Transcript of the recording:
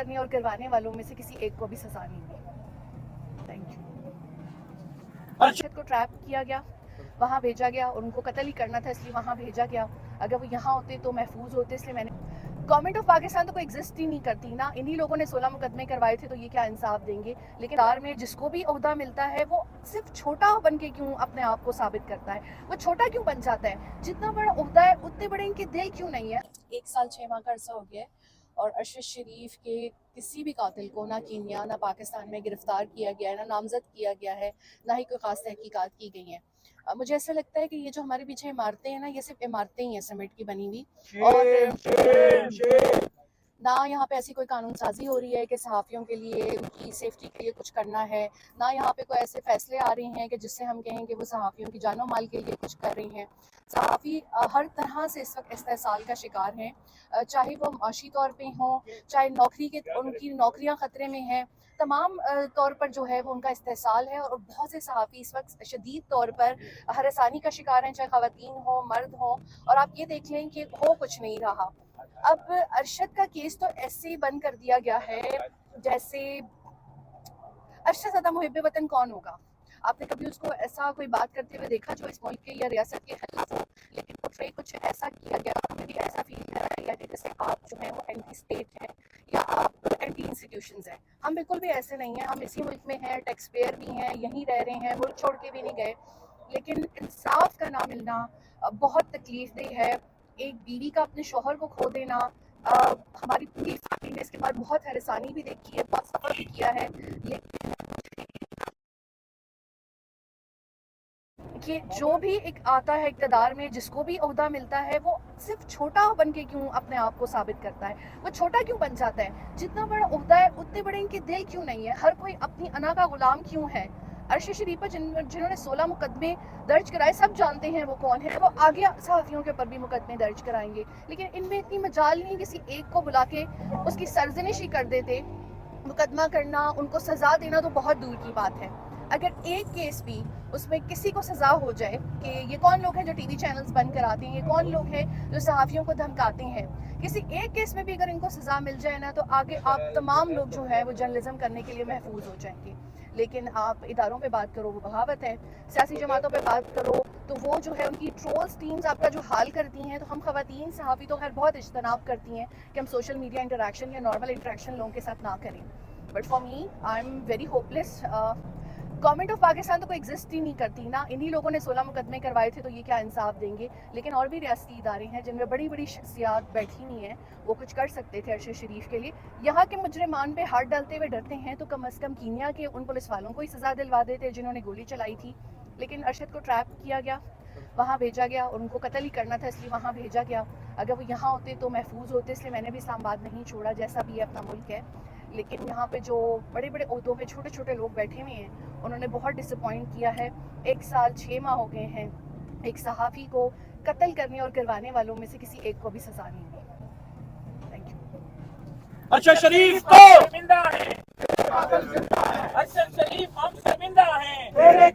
करने और करवाने वालों में से किसी एक को भी सजा नहीं मिली। Thank you. अरशद को ट्रैप किया गया, वहाँ भेजा गया और उनको कत्ल ही करना था इसलिए वहाँ भेजा गया। अगर वो यहाँ होते तो महफूज होते, इसलिए मैंने गवर्नमेंट ऑफ पाकिस्तान तो कोई एग्जिस्ट ही नहीं करती ना। इन्हीं लोगों ने 16 मुकदमे करवाए थे, तो ये क्या इंसाफ देंगे। लेकिन दार में जिसको भी ओहदा मिलता है वो सिर्फ छोटा बन के क्यों अपने आप को साबित करता है, वो छोटा क्यों बन जाता है। जितना बड़ा ओहदा है उतने बड़े इनके दिल क्यों नहीं है। 1 साल 6 माह का अरसा हो गया है और अरशद शरीफ के किसी भी कातिल को ना कीनिया ना पाकिस्तान में गिरफ्तार किया गया है, ना नामजद किया गया है, ना ही कोई खास तहकीकात की गई हैं। मुझे ऐसा लगता है कि ये जो हमारे पीछे इमारतें हैं ना, ये सिर्फ इमारतें ही हैं सीमेंट की बनी हुई, और ना यहाँ पे ऐसी कोई कानून साजी हो रही है कि सहाफ़ियों के लिए उनकी सेफ्टी के लिए कुछ करना है, ना यहाँ पे कोई ऐसे फैसले आ रहे हैं कि जिससे हम कहें कि वो सहाफ़ियों की जानो माल के लिए कुछ कर रही हैं। सहाफ़ी हर तरह से इस वक्त इस्तेहसाल का शिकार हैं, चाहे वो माशी तौर पे हों, चाहे नौकरी के उनकी नौकरियाँ ख़तरे में हैं, तमाम तौर पर जो है वो उनका इस्तेहसाल है। और बहुत से सहाफ़ी इस वक्त शदीद तौर पर हरासानी का शिकार हैं, चाहे ख़वातीन हों मर्द हों। और आप ये देख लें कि हो कुछ नहीं रहा। अब अरशद का केस तो ऐसे ही बंद कर दिया गया है जैसे अरशद ज़्यादा मुहिब वतन कौन होगा। आपने कभी उसको ऐसा कोई बात करते हुए देखा जो इस मुल्क के या रियासत के खिलाफ हो। लेकिन पोर्ट्रे कुछ ऐसा किया गया, हमें भी ऐसा फील कराया कि जैसे आप जो है वो एंटी स्टेट हैं या आप एंटी इंस्टीट्यूशंस हैं। हम बिल्कुल भी ऐसे नहीं हैं, हम इसी मुल्क में हैं, टैक्स पेयर भी हैं, यहीं रह रहे हैं, मुल्क छोड़ के भी नहीं गए। लेकिन इंसाफ का ना मिलना बहुत तकलीफ देह है। एक बीवी का अपने शोहर को खो देना, हमारी पूरी फैमिली ने इसके बाद बहुत हरासानी भी देखी है, बहुत सफ़र भी किया है। लेकिन कि जो भी एक आता है इक़्तिदार में, जिसको भी ओहदा मिलता है वो सिर्फ छोटा बन के क्यों अपने आप को साबित करता है, वो छोटा क्यों बन जाता है। जितना बड़ा ओहदा है उतने बड़े इनके दिल क्यों नहीं है, हर कोई अपनी अना का गुलाम क्यों है। अरशद शरीफ पर जिन्होंने 16 मुकदमे दर्ज कराए, सब जानते हैं वो कौन है। वो आगे सहाफ़ियों के ऊपर भी मुकदमे दर्ज कराएंगे, लेकिन इनमें इतनी मजाल नहीं, किसी एक को बुला के उसकी सरजनिश ही कर देते। मुकदमा करना, उनको सज़ा देना तो बहुत दूर की बात है। अगर एक केस भी उसमें किसी को सज़ा हो जाए कि ये कौन लोग हैं जो टीवी चैनल्स बंद कराते हैं, ये कौन लोग हैं जो सहाफ़ियों को धमकाते हैं, किसी एक केस में भी अगर इनको सज़ा मिल जाए ना, तो आगे आप तमाम लोग जो है वो जर्नलिज्म करने के लिए महफूज हो जाएंगे। लेकिन आप इदारों पे बात करो वो बगावत है, सियासी जमातों पे बात करो तो वो जो है उनकी ट्रोल्स टीम्स आपका जो हाल करती हैं। तो हम ख़वातीन सहाफ़ी तो खैर बहुत इज्तनाब करती हैं कि हम सोशल मीडिया इंटरेक्शन या नॉर्मल इंटरेक्शन लोगों के साथ ना करें। But for me I am very hopeless. Government of Pakistan तो कोई एग्जिस्ट ही नहीं करती ना। इन्हीं लोगों ने 16 मुकदमे करवाए थे, तो ये क्या इंसाफ देंगे। लेकिन और भी रियासती इदारे हैं जिनमें बड़ी बड़ी शख्सियात बैठी हुई हैं, वो कुछ कर सकते थे अरशद शरीफ के लिए। यहाँ के मुजरिमान पे हाथ डालते हुए डरते हैं, तो कम अज़ कम कीनिया के उन पुलिस वालों को ही सज़ा दिलवा देते जिन्होंने गोली चलाई थी। लेकिन अरशद को ट्रैप किया गया, वहाँ भेजा गया और उनको कत्ल ही करना था इसलिए वहाँ भेजा गया। अगर वो यहाँ होते तो महफूज होते, इसलिए मैंने भी इस्लामाबाद नहीं छोड़ा, जैसा भी अपना मुल्क है। लेकिन यहाँ पे जो बड़े बड़े ओहदों पे छोटे छोटे लोग बैठे हुए हैं, उन्होंने बहुत डिसअपॉइंट किया है। 1 साल 6 माह हो गए हैं, एक सहाफ़ी को कत्ल करने और करवाने वालों में से किसी एक को भी सजा नहीं मिली। Thank you. अरशद शरीफ को जिंदा है, अरशद शरीफ हम जिंदा हैं।